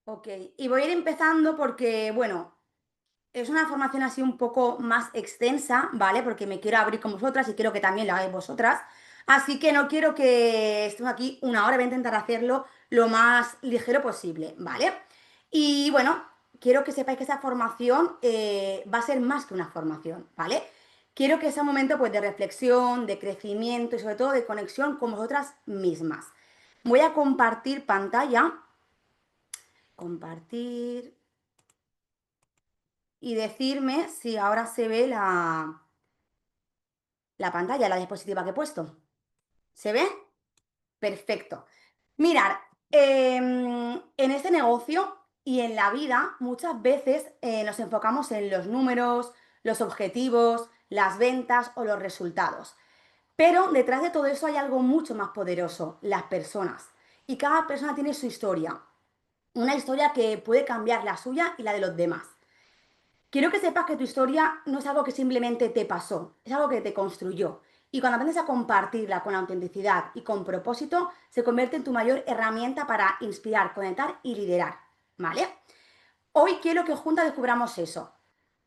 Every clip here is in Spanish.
Ok, y voy a ir empezando porque, bueno, es una formación así un poco más extensa, ¿vale? Porque me quiero abrir con vosotras y quiero que también lo hagáis vosotras. Así que no quiero que estemos aquí una hora, voy a intentar hacerlo lo más ligero posible, ¿vale? Y bueno, quiero que sepáis que esa formación va a ser más que una formación, ¿vale? Quiero que sea un momento pues de reflexión, de crecimiento y sobre todo de conexión con vosotras mismas. Voy a compartir pantalla, compartir y decirme si ahora se ve la pantalla, la diapositiva que he puesto. ¿Se ve? Perfecto. Mirar, en este negocio y en la vida muchas veces nos enfocamos en los números, los objetivos, las ventas o los resultados. Pero detrás de todo eso hay algo mucho más poderoso, las personas. Y cada persona tiene su historia. Una historia que puede cambiar la suya y la de los demás. Quiero que sepas que tu historia no es algo que simplemente te pasó, es algo que te construyó. Y cuando aprendes a compartirla con autenticidad y con propósito, se convierte en tu mayor herramienta para inspirar, conectar y liderar. ¿Vale? Hoy quiero que juntas descubramos eso.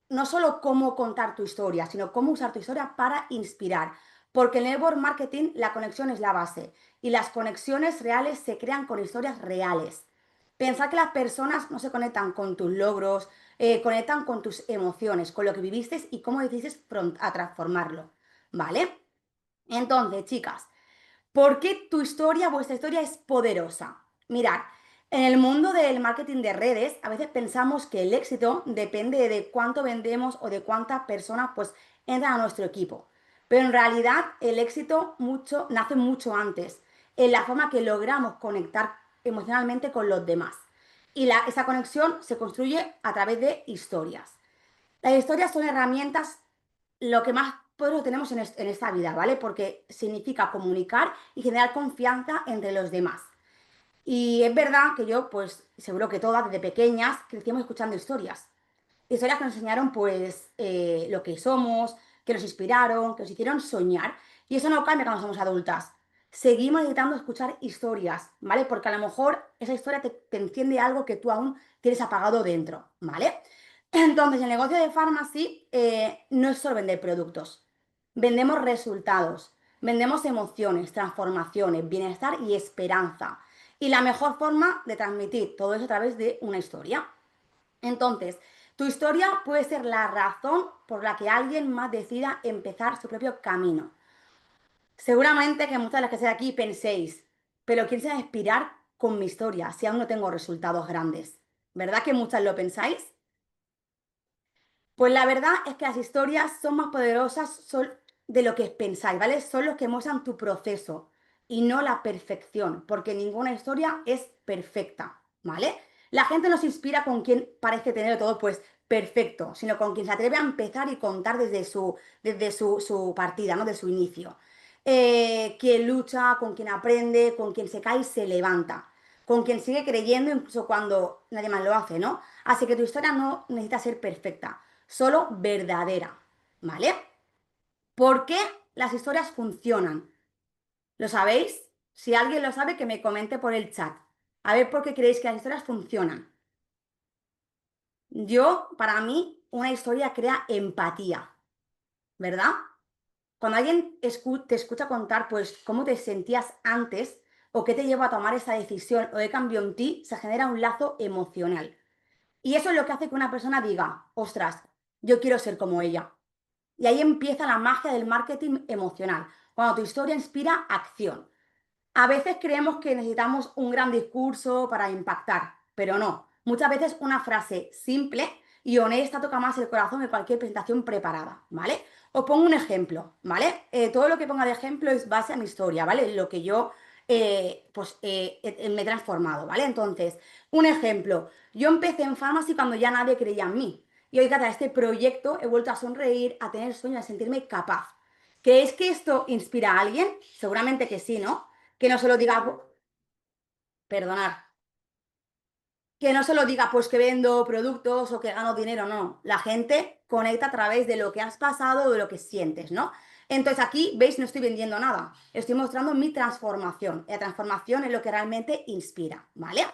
No solo cómo contar tu historia, sino cómo usar tu historia para inspirar. Porque en el network marketing la conexión es la base y las conexiones reales se crean con historias reales. Pensar que las personas no se conectan con tus logros, conectan con tus emociones, con lo que viviste y cómo decidiste a transformarlo. ¿Vale? Entonces, chicas, ¿por qué tu historia, vuestra historia es poderosa? Mirad, en el mundo del marketing de redes, a veces pensamos que el éxito depende de cuánto vendemos o de cuántas personas pues entran a nuestro equipo. Pero en realidad el éxito nace mucho antes, en la forma que logramos conectar emocionalmente con los demás. Y esa conexión se construye a través de historias. Las historias son herramientas, lo que más poderoso tenemos en esta vida, ¿vale? Porque significa comunicar y generar confianza entre los demás. Y es verdad que yo, pues, seguro que todas desde pequeñas crecimos escuchando historias. Historias que nos enseñaron, pues, lo que somos, que nos inspiraron, que nos hicieron soñar. Y eso no cambia cuando somos adultas. Seguimos necesitando escuchar historias, ¿vale? Porque a lo mejor esa historia te enciende algo que tú aún tienes apagado dentro, ¿vale? Entonces, el negocio de Pharmacy no es solo vender productos. Vendemos resultados, vendemos emociones, transformaciones, bienestar y esperanza. Y la mejor forma de transmitir todo eso a través de una historia. Entonces, tu historia puede ser la razón por la que alguien más decida empezar su propio camino. Seguramente que muchas de las que estáis aquí penséis, pero ¿quién se va a inspirar con mi historia si aún no tengo resultados grandes? ¿Verdad que muchas lo pensáis? Pues la verdad es que las historias son más poderosas de lo que pensáis, ¿vale? Son los que muestran tu proceso y no la perfección, porque ninguna historia es perfecta, ¿vale? La gente no se inspira con quien parece tener todo pues perfecto, sino con quien se atreve a empezar y contar desde su partida, ¿no? De su inicio. Quien lucha, con quien aprende, con quien se cae y se levanta, con quien sigue creyendo incluso cuando nadie más lo hace, ¿no? Así que tu historia no necesita ser perfecta, solo verdadera, ¿vale? ¿Por qué las historias funcionan? ¿Lo sabéis? Si alguien lo sabe, que me comente por el chat. A ver por qué creéis que las historias funcionan. Para mí, una historia crea empatía, ¿verdad? Cuando alguien te escucha contar, pues, cómo te sentías antes o qué te llevó a tomar esa decisión o qué cambió en ti, se genera un lazo emocional. Y eso es lo que hace que una persona diga, ostras, yo quiero ser como ella. Y ahí empieza la magia del marketing emocional, cuando tu historia inspira acción. A veces creemos que necesitamos un gran discurso para impactar, pero no. Muchas veces una frase simple y honesta toca más el corazón que cualquier presentación preparada, ¿vale? Os pongo un ejemplo, ¿vale? Todo lo que ponga de ejemplo es base a mi historia, ¿vale? Lo que yo, me he transformado, ¿vale? Entonces, un ejemplo. Yo empecé en Pharmacy cuando ya nadie creía en mí. Y hoy, gracias a este proyecto, he vuelto a sonreír, a tener sueños, a sentirme capaz. ¿Creéis que esto inspira a alguien? Seguramente que sí, ¿no? Que no se lo diga, perdonar, que no se lo diga pues que vendo productos o que gano dinero, no. La gente conecta a través de lo que has pasado o de lo que sientes, ¿no? Entonces aquí, veis, no estoy vendiendo nada, estoy mostrando mi transformación. Y la transformación es lo que realmente inspira, ¿vale?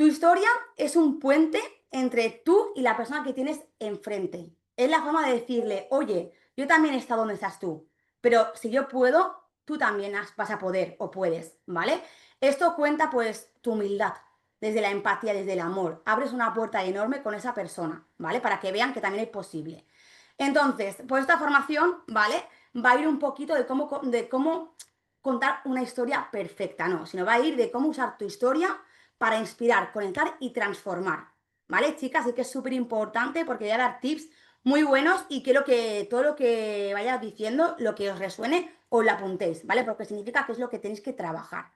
Tu historia es un puente entre tú y la persona que tienes enfrente. Es la forma de decirle, oye, yo también he estado donde estás tú, pero si yo puedo, tú también vas a poder o puedes, ¿vale? Esto cuenta pues tu humildad, desde la empatía, desde el amor. Abres una puerta enorme con esa persona, ¿vale? Para que vean que también es posible. Entonces, pues esta formación, ¿vale? Va a ir un poquito de cómo contar una historia perfecta, no, sino va a ir de cómo usar tu historia para inspirar, conectar y transformar. ¿Vale, chicas? Así que es súper importante porque voy a dar tips muy buenos y quiero que todo lo que vayas diciendo, lo que os resuene, os lo apuntéis, ¿vale? Porque significa que es lo que tenéis que trabajar.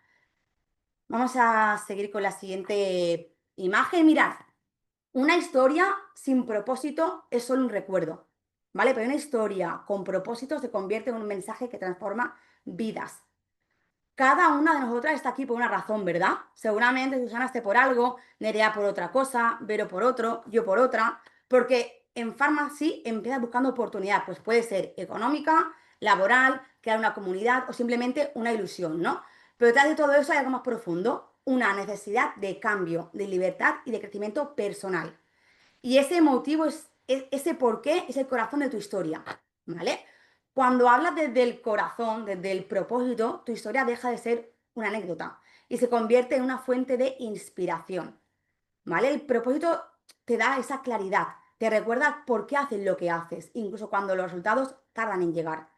Vamos a seguir con la siguiente imagen. Mirad, una historia sin propósito es solo un recuerdo, ¿vale? Pero una historia con propósito se convierte en un mensaje que transforma vidas. Cada una de nosotras está aquí por una razón, ¿verdad? Seguramente Susana esté por algo, Nerea por otra cosa, Vero por otro, yo por otra, porque en Pharmacy empiezas buscando oportunidad, pues puede ser económica, laboral, crear una comunidad o simplemente una ilusión, ¿no? Pero detrás de todo eso hay algo más profundo, una necesidad de cambio, de libertad y de crecimiento personal. Y ese motivo ese por qué es el corazón de tu historia, ¿vale? Cuando hablas desde el corazón, desde el propósito, tu historia deja de ser una anécdota y se convierte en una fuente de inspiración, ¿vale? El propósito te da esa claridad, te recuerda por qué haces lo que haces, incluso cuando los resultados tardan en llegar.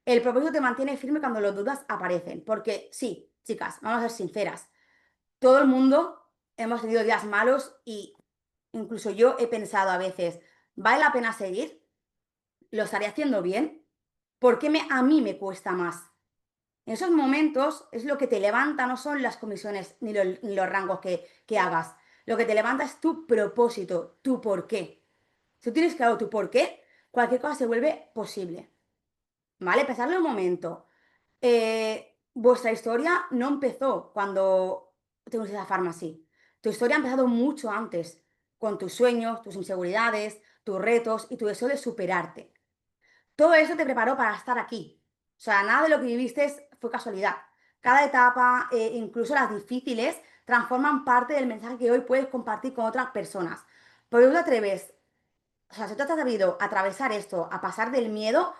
El propósito te mantiene firme cuando las dudas aparecen, porque sí, chicas, vamos a ser sinceras, todo el mundo hemos tenido días malos y incluso yo he pensado a veces, ¿vale la pena seguir? ¿Lo estaré haciendo bien? ¿Por qué a mí me cuesta más? En esos momentos es lo que te levanta, no son las comisiones ni los rangos que hagas. Lo que te levanta es tu propósito, tu por qué. Si tú tienes claro tu por qué, cualquier cosa se vuelve posible. ¿Vale? Pensarlo un momento. Vuestra historia no empezó cuando te uniste a Pharmacy. Tu historia ha empezado mucho antes, con tus sueños, tus inseguridades, tus retos y tu deseo de superarte. Todo eso te preparó para estar aquí. O sea, nada de lo que viviste fue casualidad. Cada etapa, incluso las difíciles, transforman parte del mensaje que hoy puedes compartir con otras personas. Porque tú te atreves, o sea, si tú te has atrevido a atravesar esto, a pasar del miedo,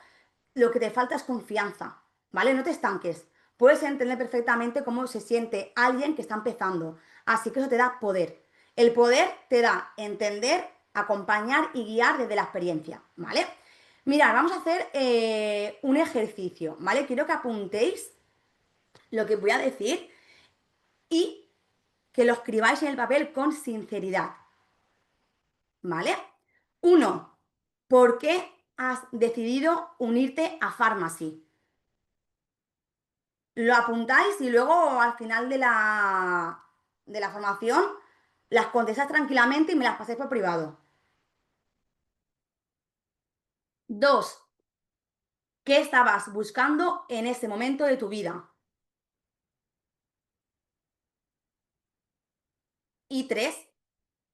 lo que te falta es confianza, ¿vale? No te estanques. Puedes entender perfectamente cómo se siente alguien que está empezando. Así que eso te da poder. El poder te da entender, acompañar y guiar desde la experiencia, ¿vale? Mirad, vamos a hacer un ejercicio, ¿vale? Quiero que apuntéis lo que voy a decir y que lo escribáis en el papel con sinceridad, ¿vale? Uno, ¿por qué has decidido unirte a Pharmacy? Lo apuntáis y luego al final de la formación las contestáis tranquilamente y me las pasáis por privado. Dos, ¿qué estabas buscando en ese momento de tu vida? Y tres,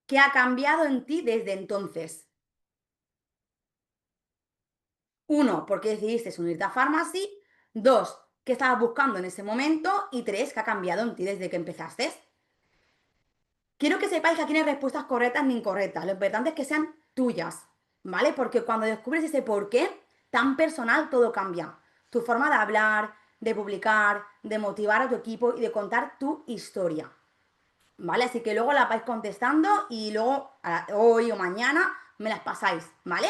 ¿qué ha cambiado en ti desde entonces? Uno, ¿por qué decidiste unirte a Pharmacy? Dos, ¿qué estabas buscando en ese momento? Y tres, ¿qué ha cambiado en ti desde que empezaste? Quiero que sepáis que aquí no hay respuestas correctas ni incorrectas. Lo importante es que sean tuyas, ¿vale? Porque cuando descubres ese por qué tan personal, todo cambia. Tu forma de hablar, de publicar, de motivar a tu equipo y de contar tu historia, ¿vale? Así que luego las vais contestando y luego hoy o mañana me las pasáis, ¿vale?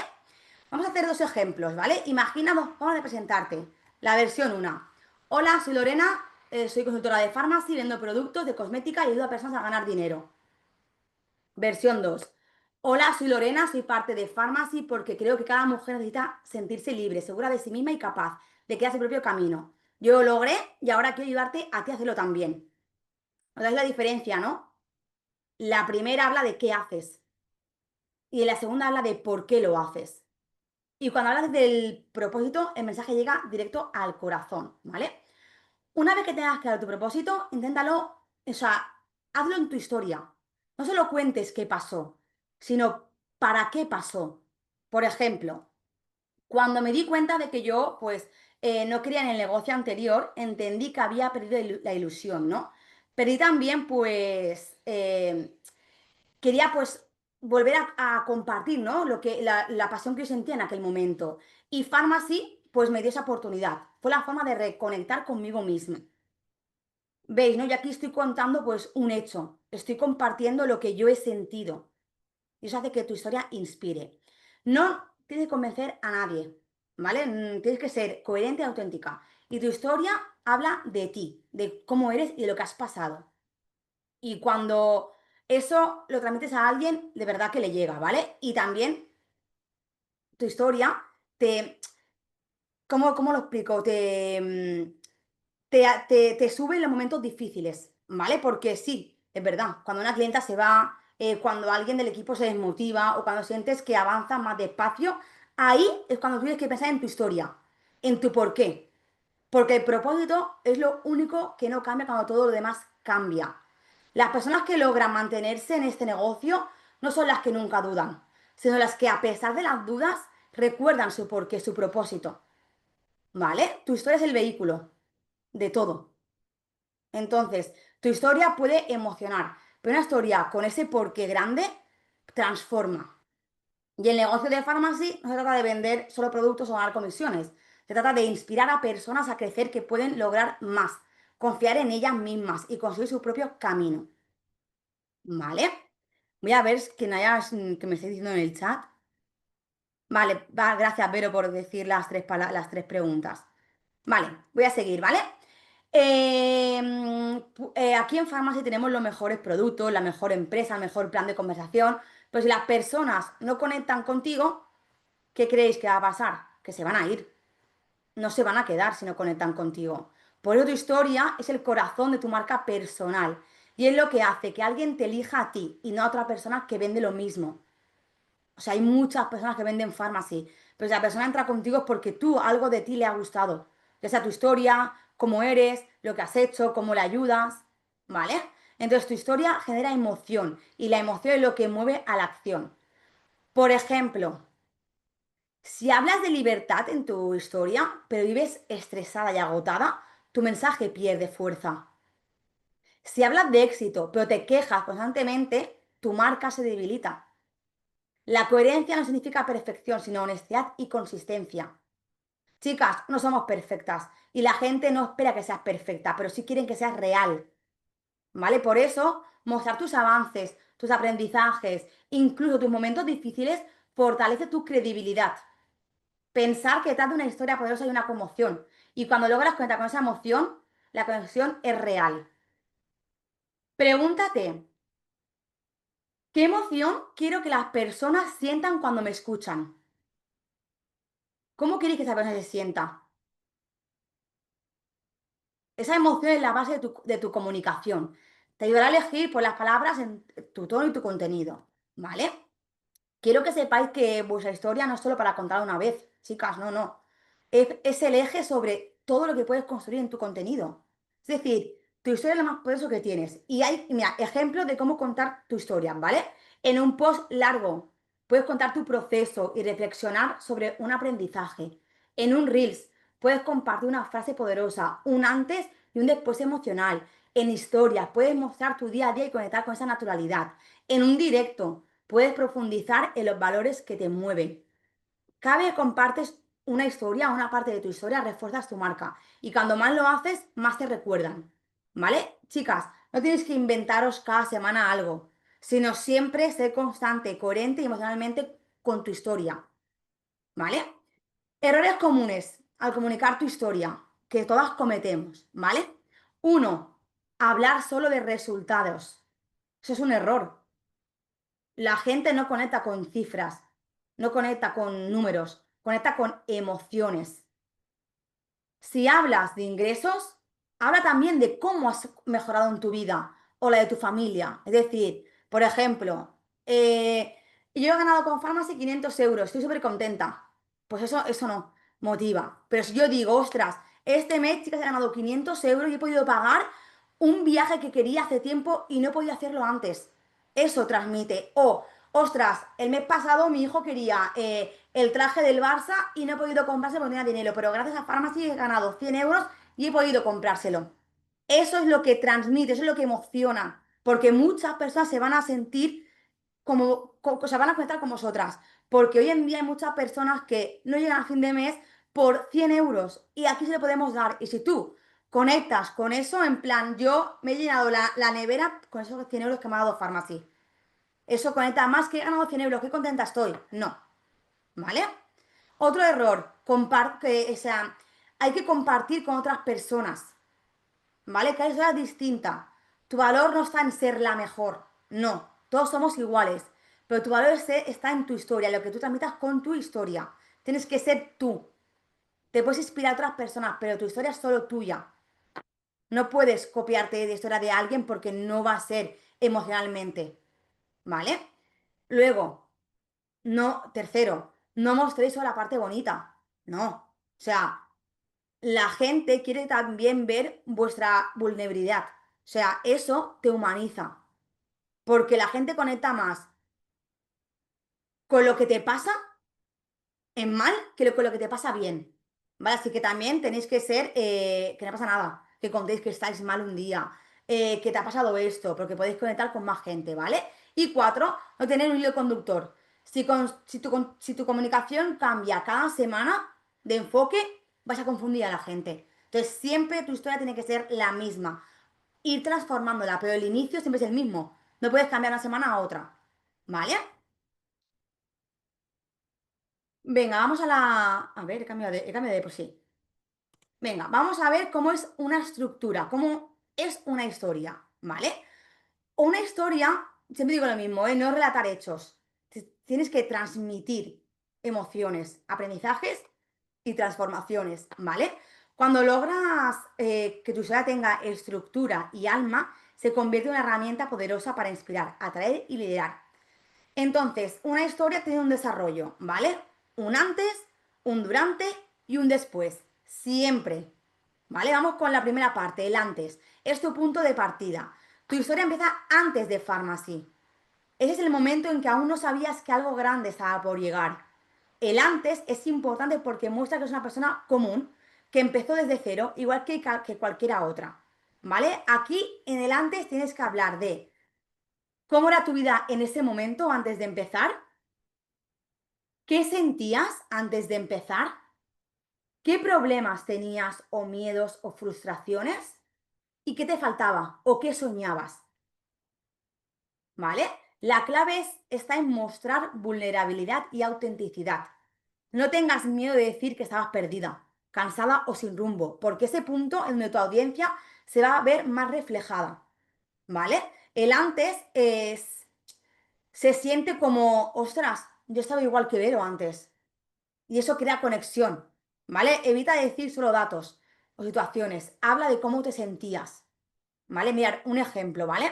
Vamos a hacer dos ejemplos, ¿vale? Imagina dos formas de presentarte. La versión 1. Hola, soy Lorena, soy consultora de Pharmacy, vendo productos de cosmética y ayudo a personas a ganar dinero. Versión 2. Hola, soy Lorena, soy parte de Pharmacy porque creo que cada mujer necesita sentirse libre, segura de sí misma y capaz de crear su propio camino. Yo lo logré y ahora quiero ayudarte a ti a hacerlo también. ¿Os dais la diferencia, no? La primera habla de qué haces y la segunda habla de por qué lo haces. Y cuando hablas del propósito, el mensaje llega directo al corazón, ¿vale? Una vez que tengas claro tu propósito, inténtalo, o sea, hazlo en tu historia. No solo cuentes qué pasó, sino para qué pasó. Por ejemplo, cuando me di cuenta de que yo, pues, no quería en el negocio anterior, entendí que había perdido la ilusión, ¿no? Pero y también, pues, quería, pues, volver a compartir, ¿no? La pasión que yo sentía en aquel momento. Y Pharmacy, pues, me dio esa oportunidad. Fue la forma de reconectar conmigo misma. ¿Veis, no? Yo aquí estoy contando, pues, un hecho. Estoy compartiendo lo que yo he sentido. Y eso hace que tu historia inspire. No tienes que convencer a nadie, ¿vale? Tienes que ser coherente y auténtica. Y tu historia habla de ti, de cómo eres y de lo que has pasado. Y cuando eso lo transmites a alguien, de verdad que le llega, ¿vale? Y también tu historia te... ¿Cómo lo explico? Te sube en los momentos difíciles, ¿vale? Porque sí, es verdad, cuando una clienta se va, cuando alguien del equipo se desmotiva o cuando sientes que avanza más despacio, ahí es cuando tienes que pensar en tu historia, en tu porqué. Porque el propósito es lo único que no cambia cuando todo lo demás cambia. Las personas que logran mantenerse en este negocio no son las que nunca dudan, sino las que a pesar de las dudas recuerdan su porqué, su propósito. ¿Vale? Tu historia es el vehículo de todo. Entonces, tu historia puede emocionar, pero una historia con ese porqué grande transforma. Y el negocio de Pharmacy no se trata de vender solo productos o ganar comisiones. Se trata de inspirar a personas a crecer que pueden lograr más, confiar en ellas mismas y construir su propio camino. ¿Vale? Voy a ver que me estéis diciendo en el chat. Vale, gracias, Vero, por decir las tres preguntas. Vale, voy a seguir, ¿vale? Aquí en Pharmacy tenemos los mejores productos, la mejor empresa, el mejor plan de conversación. Pero si las personas no conectan contigo, ¿qué creéis que va a pasar? Que se van a ir. No se van a quedar si no conectan contigo. Por eso tu historia es el corazón de tu marca personal. Y es lo que hace que alguien te elija a ti y no a otra persona que vende lo mismo. O sea, hay muchas personas que venden Pharmacy, pero si la persona entra contigo es porque tú, algo de ti le ha gustado. Ya sea tu historia, cómo eres, lo que has hecho, cómo le ayudas, ¿vale? Entonces tu historia genera emoción y la emoción es lo que mueve a la acción. Por ejemplo, si hablas de libertad en tu historia, pero vives estresada y agotada, tu mensaje pierde fuerza. Si hablas de éxito, pero te quejas constantemente, tu marca se debilita. La coherencia no significa perfección, sino honestidad y consistencia. Chicas, no somos perfectas y la gente no espera que seas perfecta, pero sí quieren que seas real, ¿vale? Por eso, mostrar tus avances, tus aprendizajes, incluso tus momentos difíciles, fortalece tu credibilidad. Pensar que detrás de una historia poderosa hay una conmoción y cuando logras conectar con esa emoción, la conexión es real. Pregúntate, ¿qué emoción quiero que las personas sientan cuando me escuchan? ¿Cómo queréis que esa persona se sienta? Esa emoción es la base de tu comunicación. Te ayudará a elegir por las palabras en tu tono y tu contenido, ¿vale? Quiero que sepáis que vuestra historia no es solo para contar una vez, chicas, no, no. Es el eje sobre todo lo que puedes construir en tu contenido. Es decir, tu historia es lo más poderoso que tienes. Y hay, mira, ejemplos de cómo contar tu historia, ¿vale? En un post largo puedes contar tu proceso y reflexionar sobre un aprendizaje. En un Reels puedes compartir una frase poderosa, un antes y un después emocional. En historias puedes mostrar tu día a día y conectar con esa naturalidad. En un directo puedes profundizar en los valores que te mueven. Cada vez que compartes una historia, una parte de tu historia, refuerzas tu marca. Y cuando más lo haces, más te recuerdan. ¿Vale? Chicas, no tienes que inventaros cada semana algo, sino siempre ser constante, coherente y emocionalmente con tu historia. ¿Vale? Errores comunes al comunicar tu historia, que todas cometemos. ¿Vale? Uno, hablar solo de resultados. Eso es un error. La gente no conecta con cifras, no conecta con números, conecta con emociones. Si hablas de ingresos, habla también de cómo has mejorado en tu vida o la de tu familia. Es decir, por ejemplo, yo he ganado con Pharmacy 500 euros, estoy súper contenta. Pues eso no motiva. Pero si yo digo, ostras, este mes, chicas, he ganado 500 euros y he podido pagar un viaje que quería hace tiempo y no he podido hacerlo antes. Eso transmite. O, ostras, el mes pasado mi hijo quería el traje del Barça y no he podido comprarse porque no tenía dinero, pero gracias a Pharmacy he ganado 100 euros y he podido comprárselo. Eso es lo que transmite, eso es lo que emociona, porque muchas personas se van a sentir como, se van a conectar con vosotras, porque hoy en día hay muchas personas que no llegan a fin de mes por 100 euros y aquí se le podemos dar. Y si tú conectas con eso, en plan, yo me he llenado la nevera con esos 100 euros que me ha dado Pharmacy. Eso conecta más que he ganado 100 euros, qué contenta estoy. No, ¿vale? Otro error, o sea, hay que compartir con otras personas. ¿Vale? Cada historia es distinta. Tu valor no está en ser la mejor, no, todos somos iguales, pero tu valor está en tu historia, en lo que tú transmitas con tu historia. Tienes que ser tú. Te puedes inspirar a otras personas, pero tu historia es solo tuya. No puedes copiarte de la historia de alguien porque no va a ser emocionalmente, ¿vale? Luego, no, tercero, no mostréis solo la parte bonita, no. O sea, la gente quiere también ver vuestra vulnerabilidad. O sea, eso te humaniza. Porque la gente conecta más con lo que te pasa en mal que con lo que te pasa bien. ¿Vale? Así que también tenéis que ser, que no pasa nada, que contéis que estáis mal un día, que te ha pasado esto, porque podéis conectar con más gente, ¿vale? Y cuatro, no tener un hilo conductor. Si tu comunicación cambia cada semana de enfoque, vas a confundir a la gente. Entonces, siempre tu historia tiene que ser la misma. Ir transformándola, pero el inicio siempre es el mismo. No puedes cambiar una semana a otra, ¿vale? Venga, vamos a la... A ver, he cambiado de por sí. Venga, vamos a ver cómo es una estructura, cómo es una historia, ¿vale? Una historia, siempre digo lo mismo, ¿eh? No es relatar hechos. Tienes que transmitir emociones, aprendizajes y transformaciones, ¿vale? Cuando logras que tu historia tenga estructura y alma, se convierte en una herramienta poderosa para inspirar, atraer y liderar. Entonces, una historia tiene un desarrollo, ¿vale? Un antes, un durante y un después. Siempre. ¿Vale? Vamos con la primera parte, el antes. Es tu punto de partida. Tu historia empieza antes de Pharmacy. Ese es el momento en que aún no sabías que algo grande estaba por llegar. El antes es importante porque muestra que es una persona común, que empezó desde cero, igual que cualquiera otra. ¿Vale? Aquí en el antes tienes que hablar de cómo era tu vida en ese momento antes de empezar. ¿Qué sentías antes de empezar? ¿Qué problemas tenías o miedos o frustraciones? ¿Y qué te faltaba o qué soñabas? ¿Vale? La clave está en mostrar vulnerabilidad y autenticidad. No tengas miedo de decir que estabas perdida, cansada o sin rumbo, porque ese punto en donde tu audiencia se va a ver más reflejada. ¿Vale? El antes se siente como, ostras, yo estaba igual que Vero antes. Y eso crea conexión, ¿vale? Evita decir solo datos o situaciones. Habla de cómo te sentías, ¿vale? Mirar un ejemplo, ¿vale?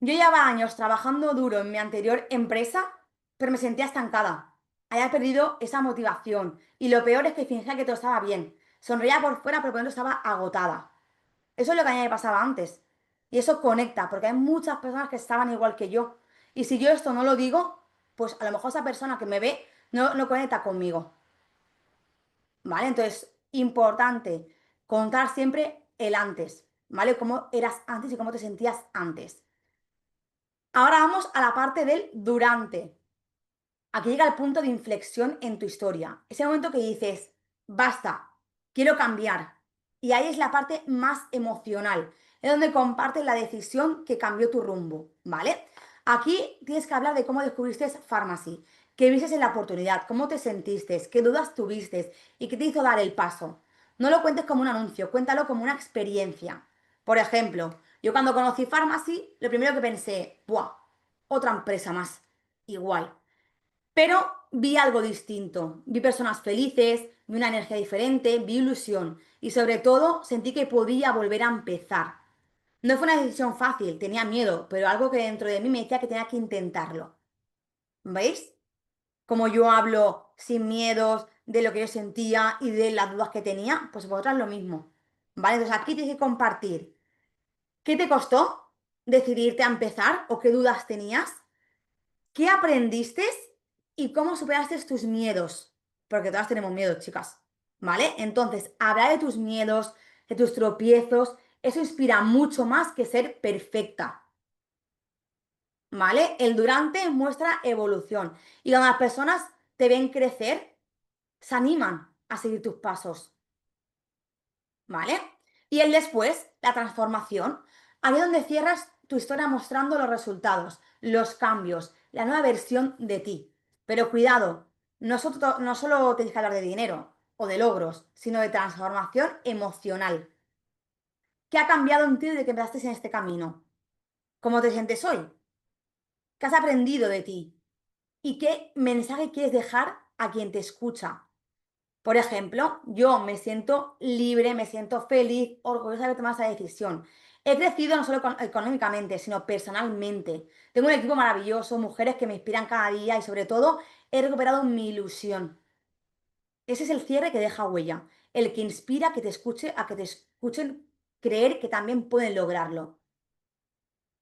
Yo llevaba años trabajando duro en mi anterior empresa, pero me sentía estancada. Había perdido esa motivación. Y lo peor es que fingía que todo estaba bien. Sonreía por fuera, pero por dentro estaba agotada. Eso es lo que a mí me pasaba antes. Y eso conecta, porque hay muchas personas que estaban igual que yo. Y si yo esto no lo digo, pues a lo mejor esa persona que me ve no conecta conmigo. ¿Vale? Entonces, importante contar siempre el antes, ¿vale? Cómo eras antes y cómo te sentías antes. Ahora vamos a la parte del durante. Aquí llega el punto de inflexión en tu historia. Ese momento que dices, basta, quiero cambiar. Y ahí es la parte más emocional, es donde compartes la decisión que cambió tu rumbo, ¿vale? Aquí tienes que hablar de cómo descubriste Pharmacy, qué viste en la oportunidad, cómo te sentiste, qué dudas tuviste y qué te hizo dar el paso. No lo cuentes como un anuncio, cuéntalo como una experiencia. Por ejemplo, yo cuando conocí Pharmacy, lo primero que pensé, ¡buah! Otra empresa más, igual. Pero vi algo distinto, vi personas felices, vi una energía diferente, vi ilusión y sobre todo sentí que podía volver a empezar. No fue una decisión fácil, tenía miedo, pero algo que dentro de mí me decía que tenía que intentarlo. ¿Veis? Como yo hablo sin miedos de lo que yo sentía y de las dudas que tenía, pues vosotras lo mismo. ¿Vale? Entonces aquí tienes que compartir. ¿Qué te costó decidirte a empezar o qué dudas tenías? ¿Qué aprendiste y cómo superaste tus miedos? Porque todas tenemos miedos, chicas, ¿vale? Entonces, habla de tus miedos, de tus tropiezos Eso inspira mucho más que ser perfecta, ¿vale? El durante muestra evolución. Y cuando las personas te ven crecer, se animan a seguir tus pasos, ¿vale? Y el después, la transformación, ahí es donde cierras tu historia mostrando los resultados, los cambios, la nueva versión de ti. Pero cuidado, no solo tienes que hablar de dinero o de logros, sino de transformación emocional. ¿Qué ha cambiado en ti desde que empezaste en este camino? ¿Cómo te sientes hoy? ¿Qué has aprendido de ti? ¿Y qué mensaje quieres dejar a quien te escucha? Por ejemplo, yo me siento libre, me siento feliz, orgullosa de haber tomado esa decisión. He crecido no solo económicamente, sino personalmente. Tengo un equipo maravilloso, mujeres que me inspiran cada día y sobre todo he recuperado mi ilusión. Ese es el cierre que deja huella, el que inspira que te escuche, a que te escuchen creer que también pueden lograrlo.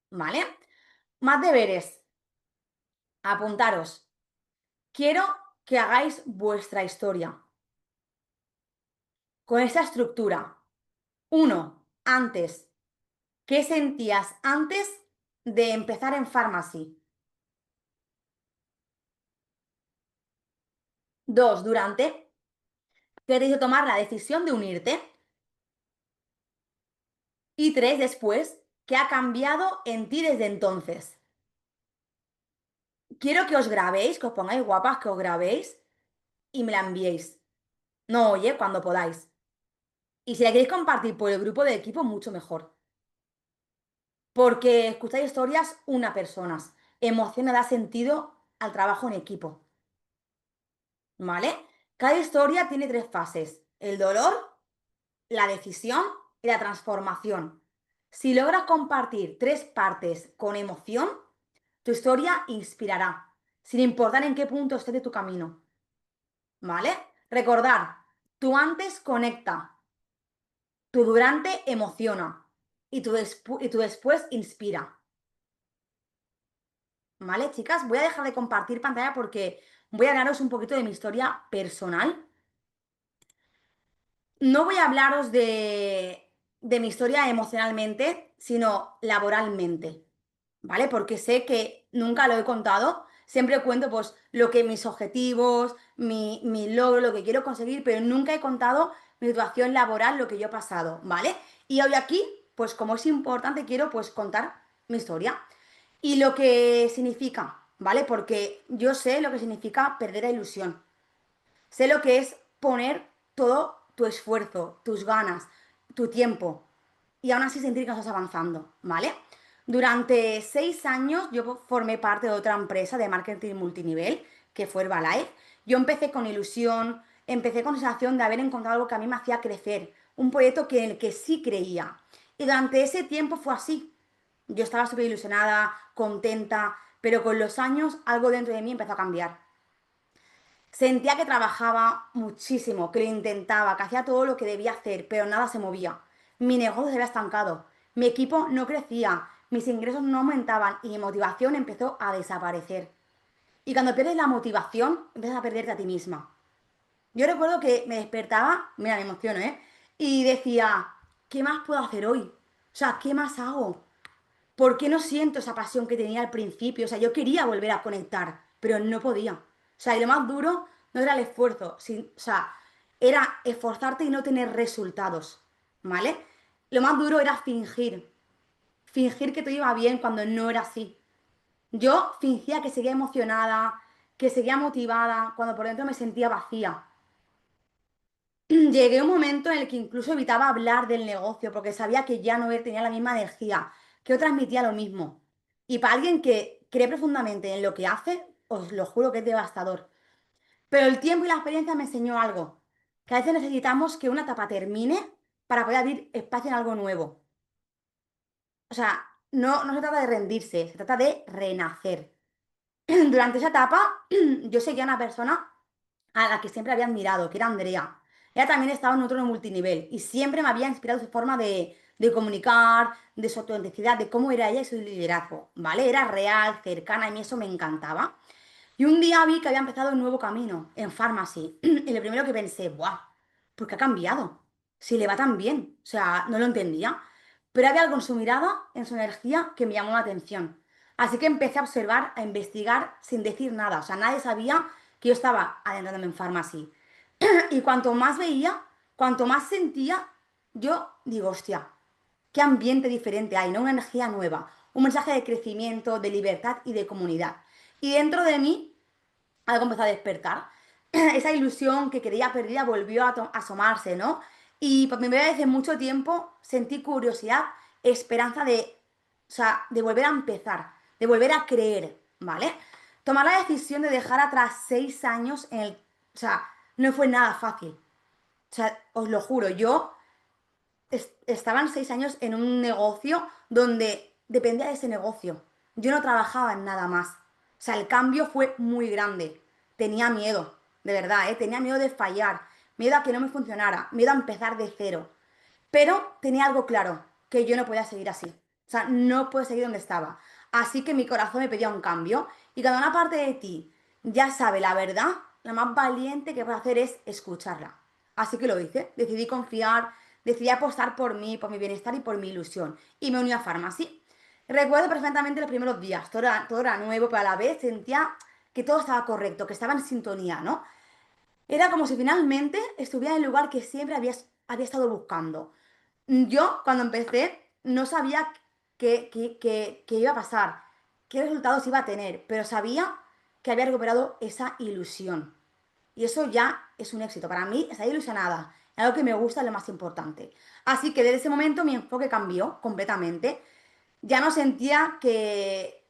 ¿Vale? Más deberes. Apuntaros. Quiero que hagáis vuestra historia con esta estructura. Uno, antes. ¿Qué sentías antes de empezar en Pharmacy? Dos, durante. ¿Qué te hizo tomar la decisión de unirte? Y tres, después. ¿Qué ha cambiado en ti desde entonces? Quiero que os grabéis, que os pongáis guapas, que os grabéis y me la enviéis. No, oye, cuando podáis. Y si la queréis compartir por el grupo de equipo, mucho mejor. Porque escuchar historias una personas. Emoción da sentido al trabajo en equipo. ¿Vale? Cada historia tiene tres fases. El dolor, la decisión y la transformación. Si logras compartir tres partes con emoción, tu historia inspirará, sin importar en qué punto estés de tu camino. ¿Vale? Recordar, tu antes conecta, tu durante emociona y tu después inspira. ¿Vale, chicas? Voy a dejar de compartir pantalla porque voy a hablaros un poquito de mi historia personal. No voy a hablaros de mi historia emocionalmente, sino laboralmente, ¿vale? Porque sé que nunca lo he contado. Siempre cuento pues lo que mis objetivos, mi logro, lo que quiero conseguir, pero nunca he contado mi situación laboral, lo que yo he pasado, ¿vale? Y hoy aquí, pues como es importante, quiero pues contar mi historia y lo que significa, ¿vale? Porque yo sé lo que significa perder la ilusión. Sé lo que es poner todo tu esfuerzo, tus ganas, tu tiempo y aún así sentir que no estás avanzando, ¿vale? Durante 6 años yo formé parte de otra empresa de marketing multinivel, que fue Herbalife. Yo empecé con ilusión, empecé con sensación de haber encontrado algo que a mí me hacía crecer, un proyecto en el que sí creía. Y durante ese tiempo fue así. Yo estaba súper ilusionada, contenta, pero con los años algo dentro de mí empezó a cambiar. Sentía que trabajaba muchísimo, que lo intentaba, que hacía todo lo que debía hacer, pero nada se movía. Mi negocio se había estancado, mi equipo no crecía, mis ingresos no aumentaban y mi motivación empezó a desaparecer. Y cuando pierdes la motivación, empiezas a perderte a ti misma. Yo recuerdo que me despertaba, mira, me emociono, ¿eh? Y decía, ¿qué más puedo hacer hoy? O sea, ¿qué más hago? ¿Por qué no siento esa pasión que tenía al principio? O sea, yo quería volver a conectar, pero no podía. O sea, y lo más duro no era el esfuerzo, o sea, era esforzarte y no tener resultados, ¿vale? Lo más duro era fingir que todo iba bien cuando no era así. Yo fingía que seguía emocionada, que seguía motivada, cuando por dentro me sentía vacía. Llegué a un momento en el que incluso evitaba hablar del negocio porque sabía que ya no tenía la misma energía, que yo transmitía lo mismo. Y para alguien que cree profundamente en lo que hace, os lo juro que es devastador. Pero el tiempo y la experiencia me enseñó algo, que a veces necesitamos que una etapa termine para poder abrir espacio en algo nuevo. O sea, no se trata de rendirse, se trata de renacer. Durante esa etapa, yo seguía a una persona a la que siempre había admirado, que era Andrea. Ella también estaba en otro multinivel y siempre me había inspirado su forma de comunicar, de su autenticidad, de cómo era ella y su liderazgo, ¿vale? Era real, cercana y a mí eso me encantaba. Y un día vi que había empezado un nuevo camino en Pharmacy y lo primero que pensé, ¡buah! ¿Por qué ha cambiado? Si le va tan bien. O sea, no lo entendía. pero había algo en su mirada, en su energía, que me llamó la atención. Así que empecé a observar, a investigar sin decir nada. O sea, nadie sabía que yo estaba adentrándome en Pharmacy. Y cuanto más veía, cuanto más sentía, yo digo, hostia, qué ambiente diferente hay, ¿no? Una energía nueva, un mensaje de crecimiento, de libertad y de comunidad. Y dentro de mí algo empezó a despertar. Esa ilusión que creía perdida volvió a asomarse, ¿no? Y por primera vez en mucho tiempo sentí curiosidad, esperanza de, o sea, de volver a empezar, de volver a creer, ¿vale? Tomar la decisión de dejar atrás 6 años en el... O sea, no fue nada fácil. O sea, os lo juro, yo estaban 6 años en un negocio donde dependía de ese negocio. Yo no trabajaba en nada más. O sea, el cambio fue muy grande. Tenía miedo, de verdad, ¿eh? Tenía miedo de fallar, miedo a que no me funcionara, miedo a empezar de cero. Pero tenía algo claro, que yo no podía seguir así. O sea, no puedo seguir donde estaba. Así que mi corazón me pedía un cambio. Y cuando una parte de ti ya sabe la verdad, lo más valiente que puedes hacer es escucharla. Así que lo hice. Decidí confiar, decidí apostar por mí, por mi bienestar y por mi ilusión. Y me uní a Pharmacy. Recuerdo perfectamente los primeros días. Todo era nuevo, pero a la vez sentía que todo estaba correcto, que estaba en sintonía, ¿no? Era como si finalmente estuviera en el lugar que siempre había estado buscando. Yo, cuando empecé, no sabía qué iba a pasar, qué resultados iba a tener, pero sabía que había recuperado esa ilusión. Y eso ya es un éxito. Para mí, estar ilusionada, algo que me gusta es lo más importante. Así que desde ese momento mi enfoque cambió completamente. Ya no sentía que,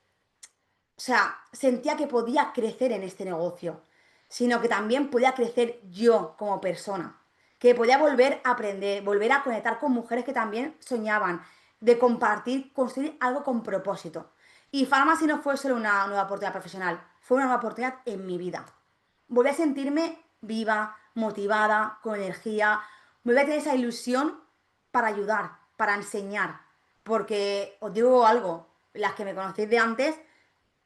o sea, sentía que podía crecer en este negocio, sino que también podía crecer yo como persona, que podía volver a aprender, volver a conectar con mujeres que también soñaban, de compartir, construir algo con propósito. Y Pharmacy no fue solo una nueva oportunidad profesional, fue una nueva oportunidad en mi vida. Volví a sentirme viva, motivada, con energía, volví a tener esa ilusión para ayudar, para enseñar, porque os digo algo, las que me conocéis de antes,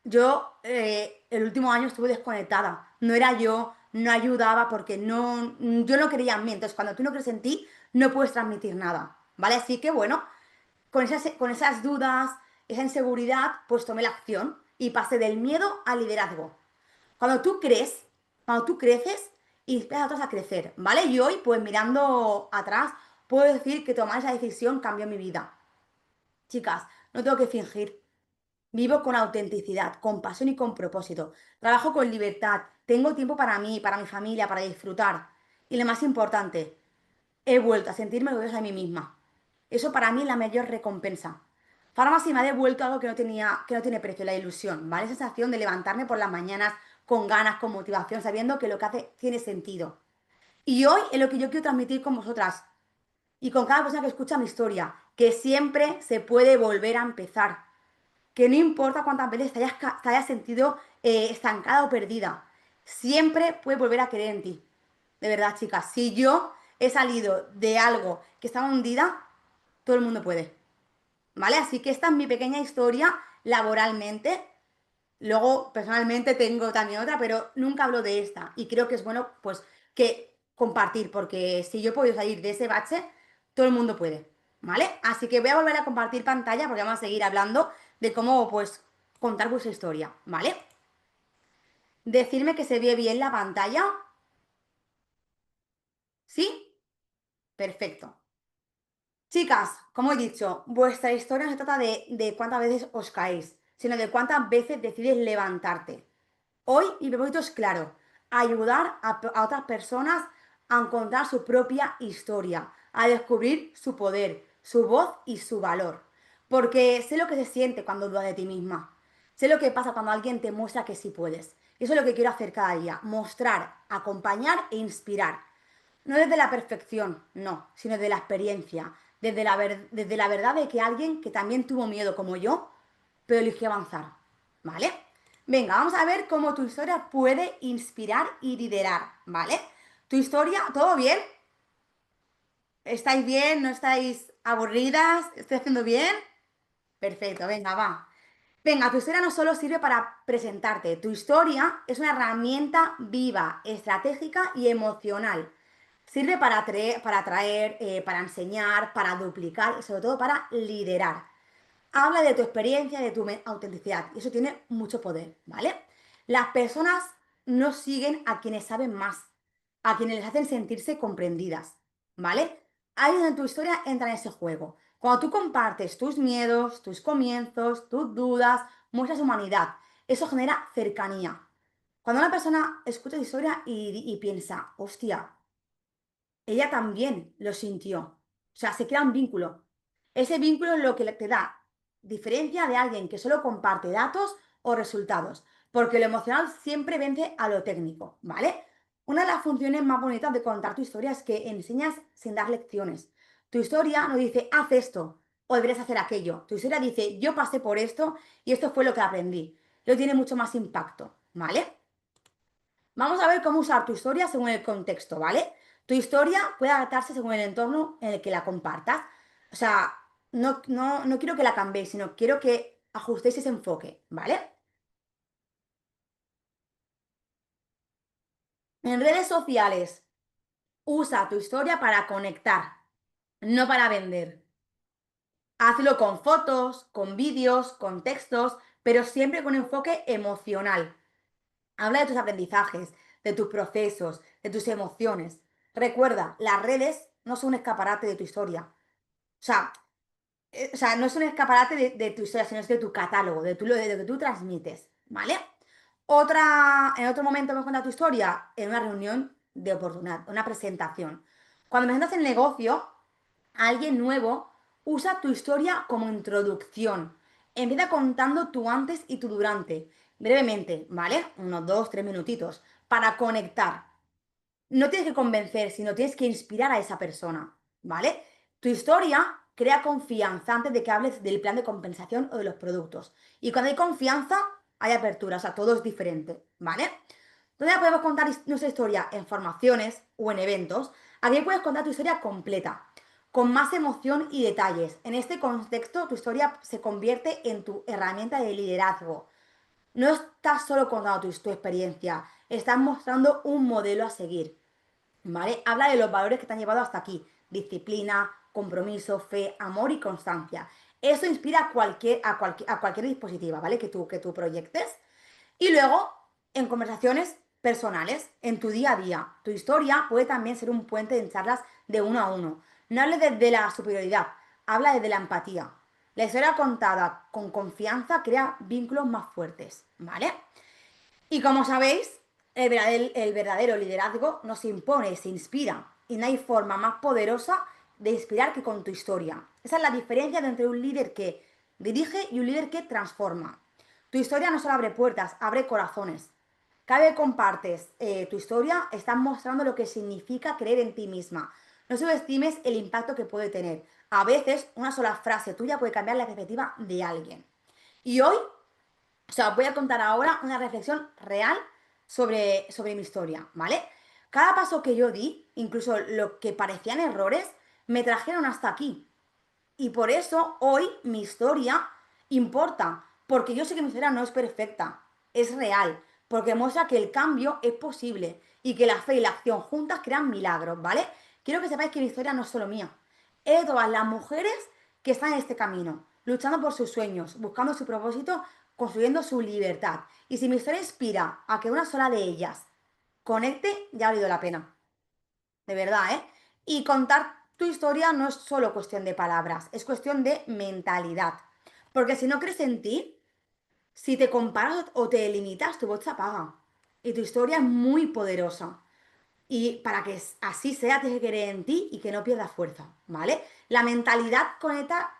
yo el último año estuve desconectada. No era yo, no ayudaba porque no, yo no creía en mí. Entonces, cuando tú no crees en ti, no puedes transmitir nada. ¿Vale? Así que bueno, con esas dudas, esa inseguridad, pues tomé la acción y pasé del miedo al liderazgo. Cuando tú crees, cuando tú creces, inspiras a otros a crecer, ¿vale? Y hoy, pues mirando atrás, puedo decir que tomar esa decisión cambió mi vida. Chicas, no tengo que fingir. Vivo con autenticidad, con pasión y con propósito. Trabajo con libertad. Tengo tiempo para mí, para mi familia, para disfrutar. Y lo más importante, he vuelto a sentirme orgullosa de mí misma. Eso para mí es la mayor recompensa. Pharmacy me ha devuelto algo que no tiene precio, la ilusión, ¿vale? Esa sensación de levantarme por las mañanas con ganas, con motivación, sabiendo que lo que hace tiene sentido. Y hoy es lo que yo quiero transmitir con vosotras y con cada persona que escucha mi historia, que siempre se puede volver a empezar, que no importa cuántas veces te hayas sentido estancada o perdida, siempre puedes volver a creer en ti. De verdad, chicas, si yo he salido de algo que estaba hundida, todo el mundo puede. ¿Vale? Así que esta es mi pequeña historia laboralmente. Luego, personalmente, tengo también otra, pero nunca hablo de esta. Y creo que es bueno, pues, que compartir, porque si yo he podido salir de ese bache, todo el mundo puede. ¿Vale? Así que voy a volver a compartir pantalla porque vamos a seguir hablando de cómo, pues, contar vuestra historia. ¿Vale? Decirme que se ve bien la pantalla. ¿Sí? Perfecto. Chicas, como he dicho, vuestra historia no se trata de cuántas veces os caéis, sino de cuántas veces decides levantarte. Hoy mi propósito es claro, ayudar a otras personas a encontrar su propia historia, a descubrir su poder, su voz y su valor. Porque sé lo que se siente cuando dudas de ti misma. Sé lo que pasa cuando alguien te muestra que sí puedes. Y eso es lo que quiero hacer cada día, mostrar, acompañar e inspirar. No desde la perfección, no, sino desde la experiencia, desde la verdad de que alguien que también tuvo miedo como yo, pero eligió avanzar. ¿Vale? Venga, vamos a ver cómo tu historia puede inspirar y liderar, ¿vale? Tu historia, ¿todo bien? ¿Estáis bien? ¿No estáis aburridas? ¿Estoy haciendo bien? Perfecto, venga, va. Venga, tu historia no solo sirve para presentarte, tu historia es una herramienta viva, estratégica y emocional. Sirve para atraer, para enseñar, para duplicar y sobre todo para liderar. Habla de tu experiencia, de tu autenticidad y eso tiene mucho poder, ¿vale? Las personas no siguen a quienes saben más, a quienes les hacen sentirse comprendidas, ¿vale? Ahí es donde tu historia entra en ese juego. Cuando tú compartes tus miedos, tus comienzos, tus dudas, muestras humanidad, eso genera cercanía. Cuando una persona escucha tu historia y piensa, hostia, ella también lo sintió. O sea, se crea un vínculo. Ese vínculo es lo que te da diferencia de alguien que solo comparte datos o resultados, porque lo emocional siempre vence a lo técnico, ¿vale? Una de las funciones más bonitas de contar tu historia es que enseñas sin dar lecciones. Tu historia no dice, haz esto o deberías hacer aquello. Tu historia dice, yo pasé por esto y esto fue lo que aprendí. Lo tiene mucho más impacto, ¿vale? Vamos a ver cómo usar tu historia según el contexto, ¿vale? Tu historia puede adaptarse según el entorno en el que la compartas. O sea, no quiero que la cambiéis, sino quiero que ajustéis ese enfoque, ¿vale? En redes sociales, usa tu historia para conectar, no para vender. Hazlo con fotos, con vídeos, con textos, pero siempre con enfoque emocional. Habla de tus aprendizajes, de tus procesos, de tus emociones. Recuerda, las redes no son un escaparate de tu historia. O sea, no es un escaparate de tu historia, sino es de tu catálogo, de lo que tú transmites, ¿vale? En otro momento me cuenta tu historia en una reunión de oportunidad, una presentación. Cuando me presentas el negocio, a alguien nuevo, usa tu historia como introducción. Empieza contando tu antes y tu durante, brevemente, ¿vale? Unos 2, 3 minutitos, para conectar. No tienes que convencer, sino tienes que inspirar a esa persona, ¿vale? Tu historia crea confianza antes de que hables del plan de compensación o de los productos. Y cuando hay confianza, hay apertura, o sea, todo es diferente, ¿vale? ¿Dónde podemos contar nuestra historia? En formaciones o en eventos. Aquí puedes contar tu historia completa, con más emoción y detalles. En este contexto, tu historia se convierte en tu herramienta de liderazgo. No estás solo contando tu experiencia, estás mostrando un modelo a seguir. ¿Vale? Habla de los valores que te han llevado hasta aquí. Disciplina, compromiso, fe, amor y constancia. Eso inspira a cualquier dispositiva, ¿vale? Que tú proyectes. Y luego, en conversaciones personales, en tu día a día, tu historia puede también ser un puente en charlas de uno a uno. No hables desde la superioridad, habla desde la empatía. La historia contada con confianza crea vínculos más fuertes, ¿vale? Y como sabéis, el verdadero liderazgo no se impone, se inspira. Y no hay forma más poderosa de inspirar que con tu historia. Esa es la diferencia entre un líder que dirige y un líder que transforma. Tu historia no solo abre puertas, abre corazones. Cada vez que compartes tu historia, estás mostrando lo que significa creer en ti misma. No subestimes el impacto que puede tener. A veces, una sola frase tuya puede cambiar la perspectiva de alguien. Y hoy os voy a contar ahora una reflexión real sobre mi historia, ¿vale? Cada paso que yo di, incluso lo que parecían errores, me trajeron hasta aquí. Y por eso hoy mi historia importa, porque yo sé que mi historia no es perfecta, es real, porque muestra que el cambio es posible y que la fe y la acción juntas crean milagros, ¿vale? Quiero que sepáis que mi historia no es solo mía, es de todas las mujeres que están en este camino, luchando por sus sueños, buscando su propósito, construyendo su libertad. Y si mi historia inspira a que una sola de ellas conecte, ya ha valido la pena. De verdad, ¿eh? Y contar tu historia no es solo cuestión de palabras, es cuestión de mentalidad. Porque si no crees en ti, si te comparas o te limitas, tu voz se apaga. Y tu historia es muy poderosa. Y para que así sea, tienes que creer en ti y que no pierdas fuerza, ¿vale? La mentalidad conecta,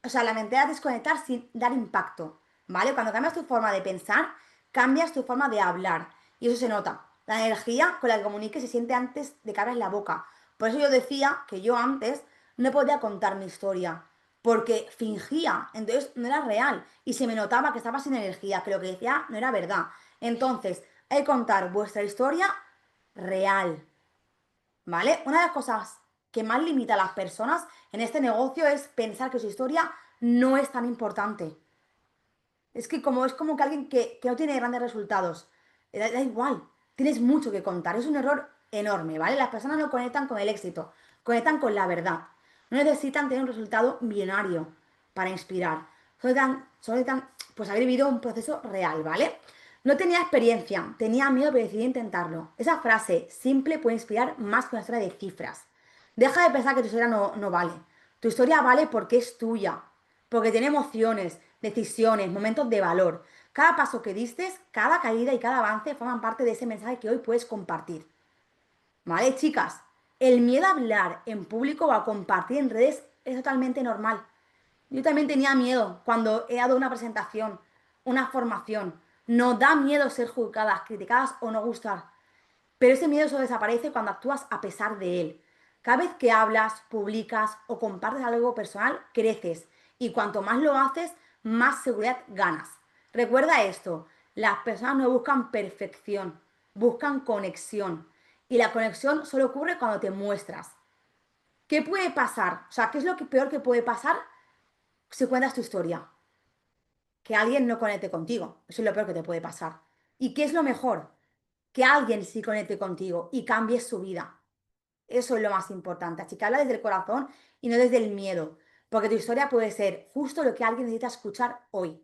o sea, la mentalidad es conectar sin dar impacto, ¿vale? Cuando cambias tu forma de pensar, cambias tu forma de hablar. Y eso se nota. La energía con la que comuniques se siente antes de que abras la boca. Por eso yo decía que yo antes no podía contar mi historia, porque fingía, entonces no era real. Y se me notaba que estaba sin energía, que lo que decía no era verdad. Entonces, hay que contar vuestra historia real, ¿vale? Una de las cosas que más limita a las personas en este negocio es pensar que su historia no es tan importante. Es como que alguien que no tiene grandes resultados, da igual, tienes mucho que contar. Es un error enorme, ¿vale? Las personas no conectan con el éxito, conectan con la verdad. No necesitan tener un resultado millonario para inspirar. Solo necesitan, pues, haber vivido un proceso real, ¿vale? No tenía experiencia, tenía miedo, pero decidí intentarlo. Esa frase simple puede inspirar más que una historia de cifras. Deja de pensar que tu historia no vale. Tu historia vale porque es tuya, porque tiene emociones, decisiones, momentos de valor. Cada paso que diste, cada caída y cada avance forman parte de ese mensaje que hoy puedes compartir. ¿Vale, chicas? El miedo a hablar en público o a compartir en redes es totalmente normal. Yo también tenía miedo cuando he dado una presentación, una formación. Nos da miedo ser juzgadas, criticadas o no gustar. Pero ese miedo solo desaparece cuando actúas a pesar de él. Cada vez que hablas, publicas o compartes algo personal, creces. Y cuanto más lo haces, más seguridad ganas. Recuerda esto, las personas no buscan perfección, buscan conexión. Y la conexión solo ocurre cuando te muestras. ¿Qué puede pasar? O sea, ¿qué es lo peor que puede pasar si cuentas tu historia? Que alguien no conecte contigo. Eso es lo peor que te puede pasar. ¿Y qué es lo mejor? Que alguien sí conecte contigo y cambie su vida. Eso es lo más importante. Así que habla desde el corazón y no desde el miedo. Porque tu historia puede ser justo lo que alguien necesita escuchar hoy.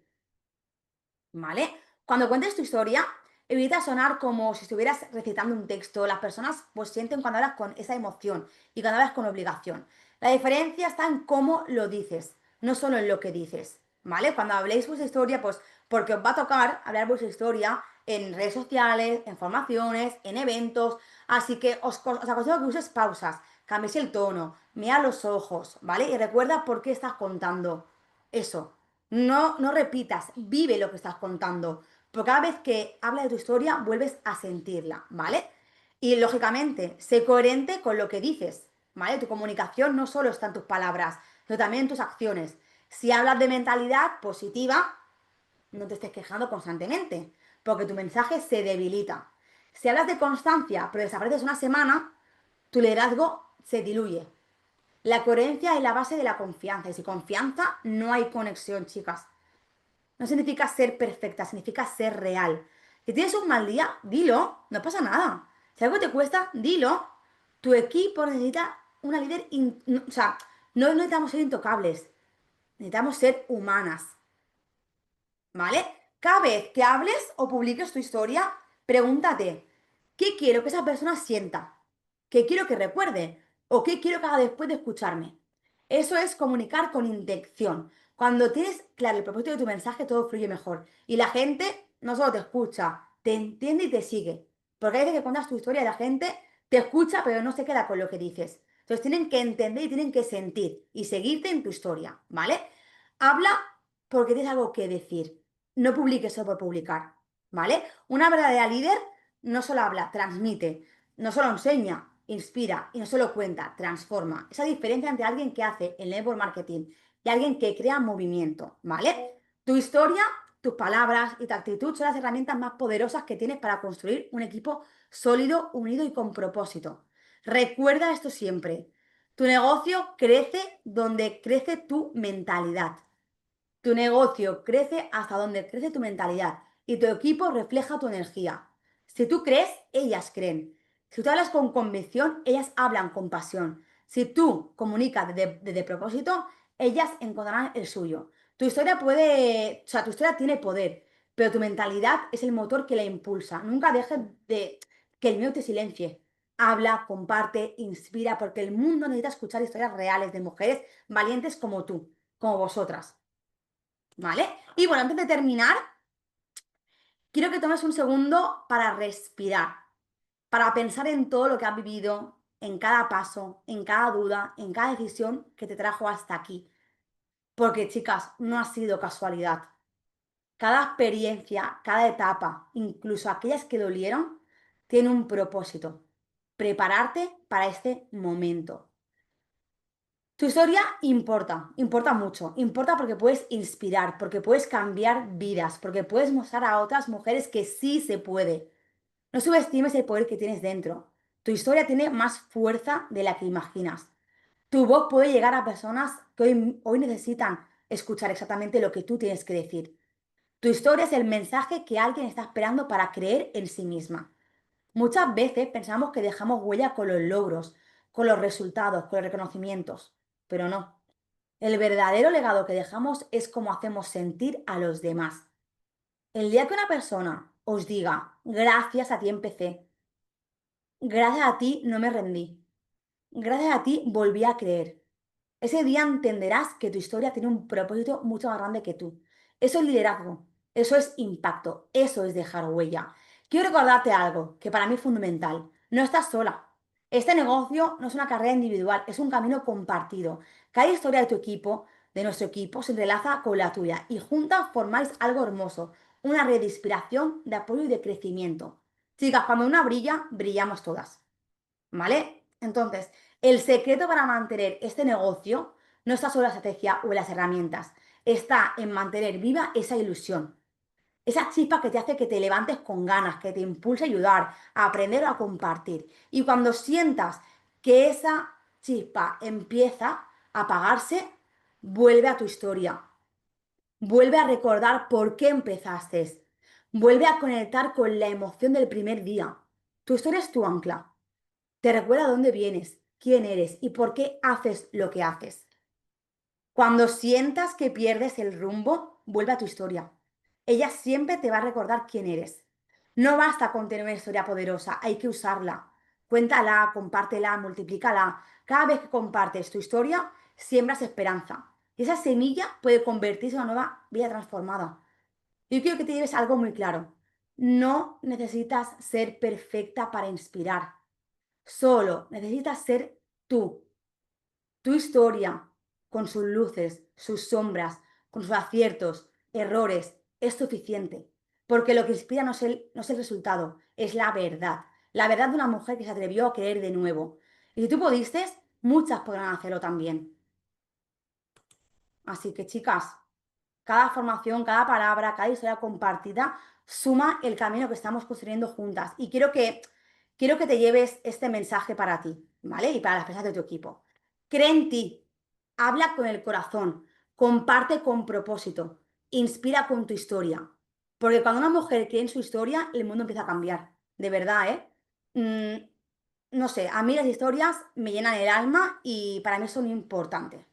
¿Vale? Cuando cuentes tu historia, evita sonar como si estuvieras recitando un texto. Las personas pues sienten cuando hablas con esa emoción y cuando hablas con obligación. La diferencia está en cómo lo dices, no solo en lo que dices. ¿Vale? Cuando habléis vuestra historia, pues porque os va a tocar hablar vuestra historia en redes sociales, en formaciones, en eventos. Así que os aconsejo que uses pausas, cambies el tono, mira los ojos, ¿vale? Y recuerda por qué estás contando eso. No repitas, vive lo que estás contando. Porque cada vez que hablas de tu historia, vuelves a sentirla, ¿vale? Y lógicamente, sé coherente con lo que dices, ¿vale? Tu comunicación no solo está en tus palabras, sino también en tus acciones. Si hablas de mentalidad positiva, no te estés quejando constantemente, porque tu mensaje se debilita. Si hablas de constancia, pero desapareces una semana, tu liderazgo se diluye. La coherencia es la base de la confianza, y sin confianza no hay conexión, chicas. No significa ser perfecta, significa ser real. Si tienes un mal día, dilo, no pasa nada. Si algo te cuesta, dilo. Tu equipo necesita una líder, o sea, no necesitamos ser intocables, necesitamos ser humanas, ¿vale? Cada vez que hables o publiques tu historia, pregúntate, ¿qué quiero que esa persona sienta? ¿Qué quiero que recuerde? ¿O qué quiero que haga después de escucharme? Eso es comunicar con intención. Cuando tienes claro el propósito de tu mensaje, todo fluye mejor. Y la gente no solo te escucha, te entiende y te sigue. Porque hay veces que cuentas tu historia y la gente te escucha, pero no se queda con lo que dices. Entonces tienen que entender y tienen que sentir y seguirte en tu historia, ¿vale? Habla porque tienes algo que decir. No publiques solo por publicar, ¿vale? Una verdadera líder no solo habla, transmite, no solo enseña, inspira y no solo cuenta, transforma. Esa diferencia entre alguien que hace el network marketing y alguien que crea movimiento, ¿vale? Tu historia, tus palabras y tu actitud son las herramientas más poderosas que tienes para construir un equipo sólido, unido y con propósito. Recuerda esto siempre. Tu negocio crece donde crece tu mentalidad. Tu negocio crece hasta donde crece tu mentalidad y tu equipo refleja tu energía. Si tú crees, ellas creen. Si tú hablas con convicción, ellas hablan con pasión. Si tú comunicas desde propósito, ellas encontrarán el suyo. Tu historia tiene poder, pero tu mentalidad es el motor que la impulsa. Nunca dejes de que el miedo te silencie. Habla, comparte, inspira, porque el mundo necesita escuchar historias reales de mujeres valientes como tú, como vosotras. ¿Vale? Y bueno, antes de terminar, quiero que tomes un segundo para respirar, para pensar en todo lo que has vivido, en cada paso, en cada duda, en cada decisión que te trajo hasta aquí. Porque, chicas, no ha sido casualidad. Cada experiencia, cada etapa, incluso aquellas que dolieron, tiene un propósito. Prepararte para este momento. Tu historia importa, importa mucho, importa porque puedes inspirar, porque puedes cambiar vidas, porque puedes mostrar a otras mujeres que sí se puede. No subestimes el poder que tienes dentro. Tu historia tiene más fuerza de la que imaginas. Tu voz puede llegar a personas que hoy necesitan escuchar exactamente lo que tú tienes que decir. Tu historia es el mensaje que alguien está esperando para creer en sí misma. Muchas veces pensamos que dejamos huella con los logros, con los resultados, con los reconocimientos, pero no. El verdadero legado que dejamos es cómo hacemos sentir a los demás. El día que una persona os diga, gracias a ti empecé, gracias a ti no me rendí, gracias a ti volví a creer. Ese día entenderás que tu historia tiene un propósito mucho más grande que tú. Eso es liderazgo, eso es impacto, eso es dejar huella. Quiero recordarte algo que para mí es fundamental. No estás sola. Este negocio no es una carrera individual, es un camino compartido. Cada historia de tu equipo, de nuestro equipo, se entrelaza con la tuya y juntas formáis algo hermoso, una red de inspiración, de apoyo y de crecimiento. Chicas, cuando una brilla, brillamos todas. ¿Vale? Entonces, el secreto para mantener este negocio no está solo en la estrategia o en las herramientas, está en mantener viva esa ilusión, esa chispa que te hace que te levantes con ganas, que te impulsa a ayudar, a aprender o a compartir. Y cuando sientas que esa chispa empieza a apagarse, vuelve a tu historia, vuelve a recordar por qué empezaste, vuelve a conectar con la emoción del primer día. Tu historia es tu ancla. Te recuerda dónde vienes, quién eres y por qué haces lo que haces. Cuando sientas que pierdes el rumbo, vuelve a tu historia. Ella siempre te va a recordar quién eres. No basta con tener una historia poderosa, hay que usarla. Cuéntala, compártela, multiplícala. Cada vez que compartes tu historia, siembras esperanza. Y esa semilla puede convertirse en una nueva vida transformada. Yo quiero que te lleves algo muy claro. No necesitas ser perfecta para inspirar. Solo necesitas ser tú, tu historia, con sus luces, sus sombras, con sus aciertos, errores, es suficiente. Porque lo que inspira no es el resultado, es la verdad. La verdad de una mujer que se atrevió a querer de nuevo. Y si tú pudiste, muchas podrán hacerlo también. Así que, chicas, cada formación, cada palabra, cada historia compartida suma el camino que estamos construyendo juntas. Y quiero que te lleves este mensaje para ti, ¿vale? Y para las personas de tu equipo. Cree en ti, habla con el corazón, comparte con propósito, inspira con tu historia. Porque cuando una mujer cree en su historia, el mundo empieza a cambiar. De verdad, ¿eh? No sé, a mí las historias me llenan el alma y para mí son importantes.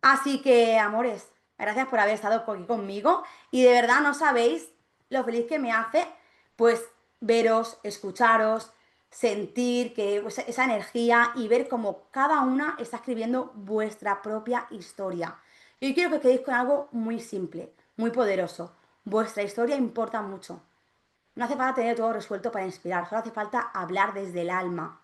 Así que, amores, gracias por haber estado aquí conmigo y de verdad no sabéis lo feliz que me hace, pues, veros, escucharos, sentir que pues, esa energía y ver cómo cada una está escribiendo vuestra propia historia. Y quiero que quedéis con algo muy simple, muy poderoso. Vuestra historia importa mucho. No hace falta tener todo resuelto para inspirar, solo hace falta hablar desde el alma.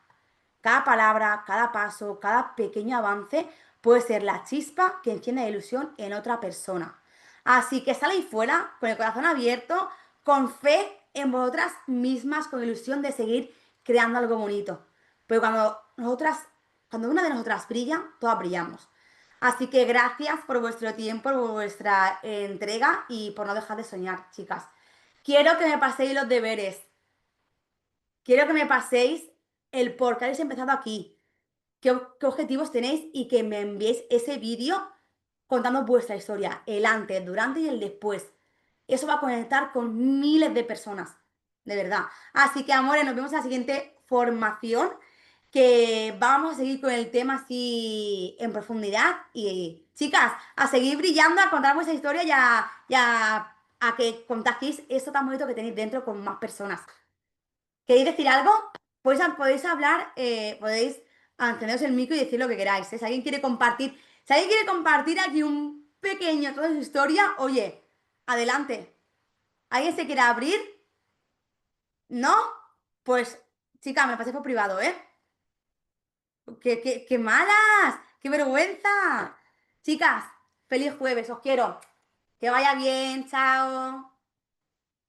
Cada palabra, cada paso, cada pequeño avance puede ser la chispa que enciende la ilusión en otra persona. Así que sal ahí fuera, con el corazón abierto, con fe en vosotras mismas, con ilusión de seguir creando algo bonito. Pero cuando una de nosotras brilla, todas brillamos. Así que gracias por vuestro tiempo, por vuestra entrega y por no dejar de soñar, chicas. Quiero que me paséis los deberes. Quiero que me paséis el por qué habéis empezado aquí, qué objetivos tenéis y que me enviéis ese vídeo contando vuestra historia, el antes, durante y el después. Eso va a conectar con miles de personas, de verdad. Así que, amores, nos vemos en la siguiente formación, que vamos a seguir con el tema así en profundidad. Y, chicas, a seguir brillando, a contar vuestra historia y a que contagiéis esto tan bonito que tenéis dentro con más personas. ¿Queréis decir algo? Podéis hablar, podéis encenderos el micro y decir lo que queráis, ¿eh? Si alguien quiere compartir aquí un pequeño toda su historia, oye, adelante. ¿Alguien se quiere abrir? ¿No? Pues, chica, me lo pasé por privado, ¿eh? ¡Qué malas! ¡Qué vergüenza! Chicas, feliz jueves, os quiero. Que vaya bien, chao.